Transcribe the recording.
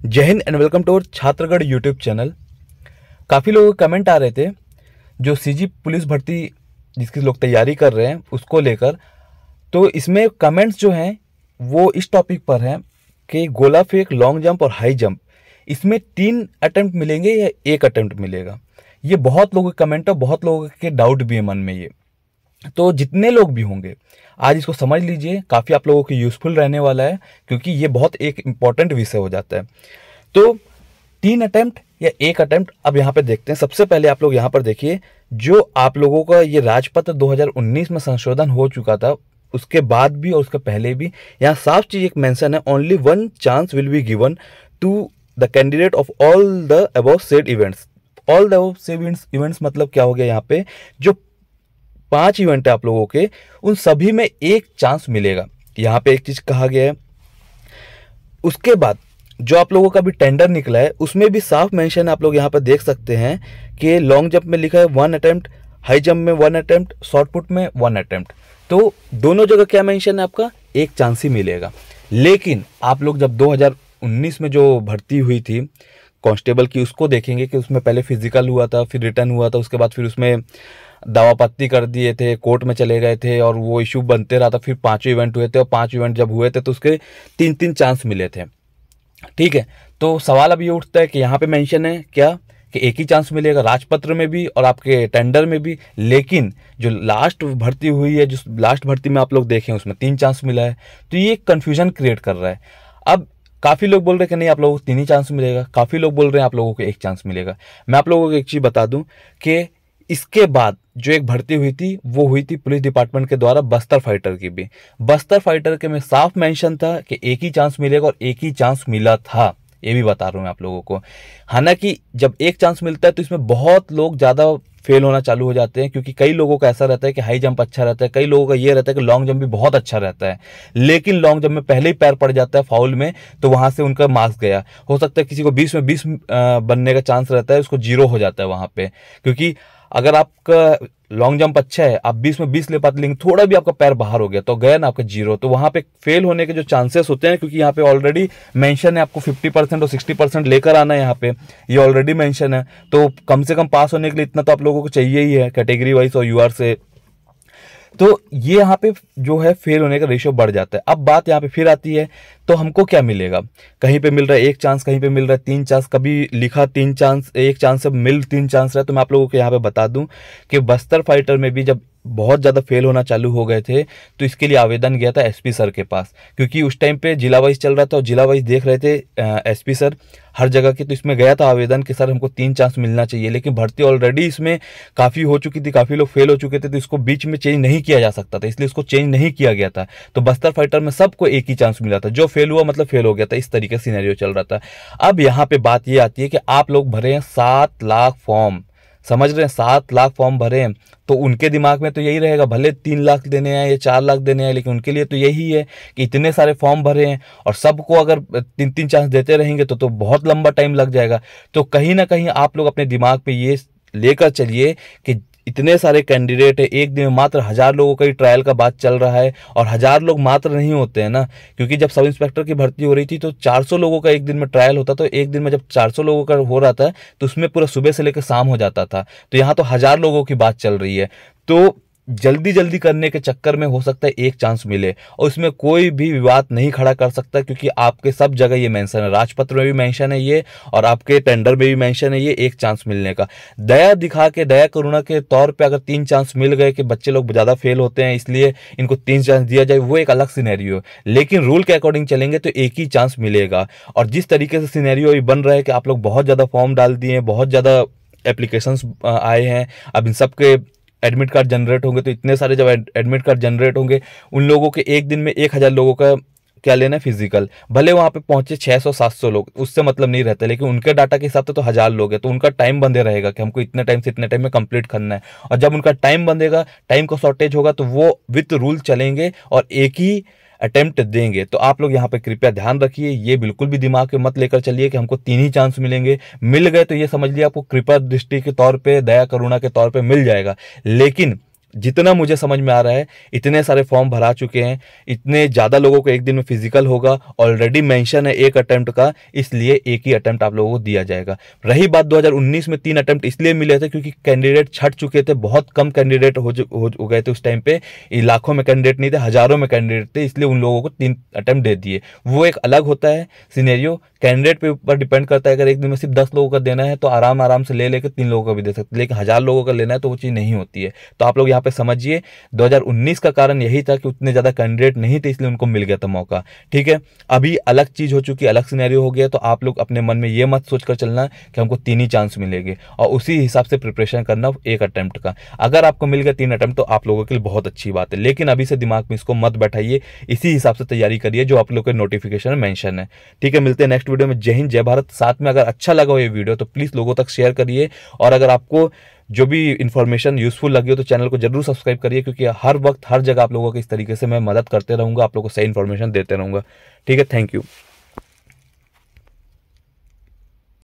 जय Hind and welcome to our Chhatragarh YouTube channel. काफ़ी लोगों के कमेंट आ रहे थे जो सीजी पुलिस भर्ती जिसकी लोग तैयारी कर रहे हैं उसको लेकर। तो इसमें कमेंट्स जो हैं वो इस टॉपिक पर हैं कि गोला फेंक, लॉन्ग जंप और हाई जंप, इसमें 3 अटेम्प्ट मिलेंगे या 1 अटेम्प्ट मिलेगा। ये बहुत लोगों के कमेंट और बहुत लोगों के डाउट भी है मन में। ये तो जितने लोग भी होंगे आज इसको समझ लीजिए, काफ़ी आप लोगों के यूज़फुल रहने वाला है क्योंकि ये बहुत एक इम्पॉर्टेंट विषय हो जाता है। तो 3 अटेम्प्ट या 1 अटेम्प्ट अब यहाँ पे देखते हैं। सबसे पहले आप लोग यहाँ पर देखिए, जो आप लोगों का ये राजपत्र 2019 में संशोधन हो चुका था, उसके बाद भी और उसके पहले भी यहाँ साफ चीज एक मेंशन है, only 1 chance will be given to the candidate of all the above said events. All the above said events मतलब क्या हो गया, यहाँ पे जो 5 इवेंट है आप लोगों के, उन सभी में 1 चांस मिलेगा। यहाँ पे एक चीज कहा गया है। उसके बाद जो आप लोगों का भी टेंडर निकला है उसमें भी साफ मेंशन है, आप लोग यहाँ पर देख सकते हैं कि लॉन्ग जंप में लिखा है 1 अटेम्प्ट, हाई जंप में 1 अटेम्प्ट, शॉर्ट पुट में 1 अटेम्प्ट। तो दोनों जगह क्या मेंशन है, आपका 1 चांस ही मिलेगा। लेकिन आप लोग जब 2019 में जो भर्ती हुई थी कांस्टेबल की, उसको देखेंगे कि उसमें पहले फिजिकल हुआ था, फिर रिटर्न हुआ था, उसके बाद फिर उसमें दावापत्ती कर दिए थे, कोर्ट में चले गए थे और वो इशू बनते रहा था। फिर 5 इवेंट हुए थे और 5 इवेंट जब हुए थे तो उसके 3-3 चांस मिले थे। ठीक है, तो सवाल अब ये उठता है कि यहाँ पे मेंशन है क्या कि 1 ही चांस मिलेगा, राजपत्र में भी और आपके टेंडर में भी। लेकिन जो लास्ट भर्ती हुई है, जो लास्ट भर्ती में आप लोग देखें उसमें 3 चांस मिला है। तो ये कंफ्यूजन क्रिएट कर रहा है। अब काफ़ी लोग बोल रहे हैं कि नहीं आप लोगों को 3 ही चांस मिलेगा, काफ़ी लोग बोल रहे हैं आप लोगों को 1 चांस मिलेगा। मैं आप लोगों को एक चीज़ बता दूं कि इसके बाद जो एक भर्ती हुई थी वो हुई थी पुलिस डिपार्टमेंट के द्वारा बस्तर फाइटर की भी। बस्तर फाइटर के में साफ मेंशन था कि 1 ही चांस मिलेगा और 1 ही चांस मिला था, ये भी बता रहा हूँ मैं आप लोगों को। हालांकि जब 1 चांस मिलता है तो इसमें बहुत लोग ज़्यादा फेल होना चालू हो जाते हैं, क्योंकि कई लोगों का ऐसा रहता है कि हाई जंप अच्छा रहता है, कई लोगों का ये रहता है कि लॉन्ग जंप भी बहुत अच्छा रहता है। लेकिन लॉन्ग जंप में पहले ही पैर पड़ जाता है फाउल में, तो वहां से उनका मार्क्स गया। हो सकता है किसी को 20 में 20 बनने का चांस रहता है, उसको 0 हो जाता है वहां पे। क्योंकि अगर आपका लॉन्ग जंप अच्छा है, आप 20 में 20 ले पाते, लेकिन थोड़ा भी आपका पैर बाहर हो गया तो गया ना आपका 0। तो वहां पे फेल होने के जो चांसेस होते हैं, क्योंकि यहाँ पे ऑलरेडी मेंशन है आपको 50% और 60% लेकर आना है, यहाँ पे ये ऑलरेडी मेंशन है। तो कम से कम पास होने के लिए इतना तो आप लोगों को चाहिए ही है कैटेगरी वाइज और यूआर से। तो ये यहाँ पे जो है फेल होने का रेशियो बढ़ जाता है। अब बात यहाँ पे फिर आती है, तो हमको क्या मिलेगा? कहीं पे मिल रहा है 1 चांस, कहीं पे मिल रहा है 3 चांस, कभी लिखा 3 चांस, 1 चांस से मिल 3 चांस रहा है। तो मैं आप लोगों को यहाँ पे बता दूं कि बस्तर फाइटर में भी जब बहुत ज़्यादा फेल होना चालू हो गए थे तो इसके लिए आवेदन गया था एसपी सर के पास, क्योंकि उस टाइम पे जिला वाइज चल रहा था और जिला वाइज देख रहे थे एसपी सर हर जगह के। तो इसमें गया था आवेदन कि सर हमको 3 चांस मिलना चाहिए, लेकिन भर्ती ऑलरेडी इसमें काफ़ी हो चुकी थी, काफ़ी लोग फेल हो चुके थे, तो इसको बीच में चेंज नहीं किया जा सकता था, इसलिए इसको चेंज नहीं किया गया था। तो बस्तर फाइटर में सबको 1 ही चांस मिला था, जो फेल हुआ मतलब फेल हो गया था। इस तरीके से सिनेरियो चल रहा था। अब यहाँ पे बात ये आती है कि आप लोग भरे हैं 7 लाख फॉर्म, समझ रहे हैं, 7 लाख फॉर्म भरे हैं, तो उनके दिमाग में तो यही रहेगा, भले 3 लाख देने हैं या 4 लाख देने हैं, लेकिन उनके लिए तो यही है कि इतने सारे फॉर्म भरे हैं और सबको अगर 3-3 चांस देते रहेंगे तो बहुत लंबा टाइम लग जाएगा। तो कहीं ना कहीं आप लोग अपने दिमाग पे ये लेकर चलिए कि इतने सारे कैंडिडेट है, एक दिन में मात्र 1000 लोगों का ही ट्रायल का बात चल रहा है। और 1000 लोग मात्र नहीं होते हैं ना, क्योंकि जब सब इंस्पेक्टर की भर्ती हो रही थी तो 400 लोगों का एक दिन में ट्रायल होता। तो एक दिन में जब 400 लोगों का हो रहा था तो उसमें पूरा सुबह से लेकर शाम हो जाता था। तो यहाँ तो 1000 लोगों की बात चल रही है। तो जल्दी जल्दी करने के चक्कर में हो सकता है 1 चांस मिले और इसमें कोई भी विवाद नहीं खड़ा कर सकता, क्योंकि आपके सब जगह ये मेंशन है, राजपत्र में भी मेंशन है ये और आपके टेंडर में भी मेंशन है ये 1 चांस मिलने का। दया दिखा के, दया करुणा के तौर पे अगर 3 चांस मिल गए कि बच्चे लोग ज़्यादा फेल होते हैं इसलिए इनको 3 चांस दिया जाए, वो एक अलग सिनेरियो है। लेकिन रूल के अकॉर्डिंग चलेंगे तो 1 ही चांस मिलेगा। और जिस तरीके से सिनेरियो ये बन रहा है कि आप लोग बहुत ज़्यादा फॉर्म डाल दिए हैं, बहुत ज़्यादा एप्लीकेशंस आए हैं, अब इन सब के एडमिट कार्ड जनरेट होंगे, तो इतने सारे जब एडमिट कार्ड जनरेट होंगे, उन लोगों के एक दिन में 1000 लोगों का क्या लेना है फिजिकल। भले वहां पे पहुंचे 600-700 लोग, उससे मतलब नहीं रहता, लेकिन उनके डाटा के हिसाब से तो 1000 लोग हैं, तो उनका टाइम बंधे रहेगा कि हमको इतने टाइम से इतने टाइम में कंप्लीट करना है। और जब उनका टाइम बंधेगा, टाइम का शॉर्टेज होगा, तो वो विद रूल चलेंगे और 1 ही अटेम्प्ट देंगे। तो आप लोग यहाँ पे कृपया ध्यान रखिए, ये बिल्कुल भी दिमाग में मत लेकर चलिए कि हमको 3 ही चांस मिलेंगे। मिल गए तो ये समझ लिया आपको कृपा दृष्टि के तौर पे, दया करुणा के तौर पे मिल जाएगा। लेकिन जितना मुझे समझ में आ रहा है इतने सारे फॉर्म भरा चुके हैं, इतने ज़्यादा लोगों को एक दिन में फिजिकल होगा, ऑलरेडी मेंशन है एक अटेम्प्ट का, इसलिए एक ही अटेम्प्ट आप लोगों को दिया जाएगा। रही बात 2019 में 3 अटेम्प्ट इसलिए मिले थे क्योंकि कैंडिडेट छट चुके थे, बहुत कम कैंडिडेट हो गए थे उस टाइम पे, लाखों में कैंडिडेट नहीं थे, हजारों में कैंडिडेट थे, इसलिए उन लोगों को 3 अटेम्प्ट दे दिए। वो एक अलग होता है सिनेरियो, कैंडिडेट पे ऊपर डिपेंड करता है। अगर एक दिन में सिर्फ 10 लोगों का देना है तो आराम से ले लेकर 3 लोगों का भी दे सकते हैं, लेकिन 1000 लोगों का लेना है तो वो चीज़ नहीं होती है। तो आप लोग यहाँ पे समझिए 2019 का कारण यही था कि उतने ज़्यादा कैंडिडेट नहीं थे, इसलिए उनको मिल गया था मौका। ठीक है, अभी अलग चीज़ हो चुकी है, अलग सिनेरियो हो गया, तो आप लोग अपने मन में ये मत सोच कर चलना कि हमको 3 ही चांस मिलेंगे, और उसी हिसाब से प्रिपरेशन करना एक अटेम्प्ट का। अगर आपको मिल गया 3 अटेम्प्ट तो आप लोगों के लिए बहुत अच्छी बात है, लेकिन अभी से दिमाग में इसको मत बैठाइए, इसी हिसाब से तैयारी करिए जो आप लोग के नोटिफिकेशन में मेंशन है। ठीक है, मिलते हैं नेक्स्ट वीडियो में। जय हिंद, जय भारत। साथ में अगर अच्छा लगा हो ये वीडियो तो प्लीज़ लोगों तक शेयर करिए, और अगर आपको जो भी इन्फॉर्मेशन यूजफुल लगी हो तो चैनल को जरूर सब्सक्राइब करिए, क्योंकि हर वक्त हर जगह आप लोगों को इस तरीके से मैं मदद करते रहूंगा, आप लोगों को सही इन्फॉर्मेशन देते रहूंगा। ठीक है, थैंक यू।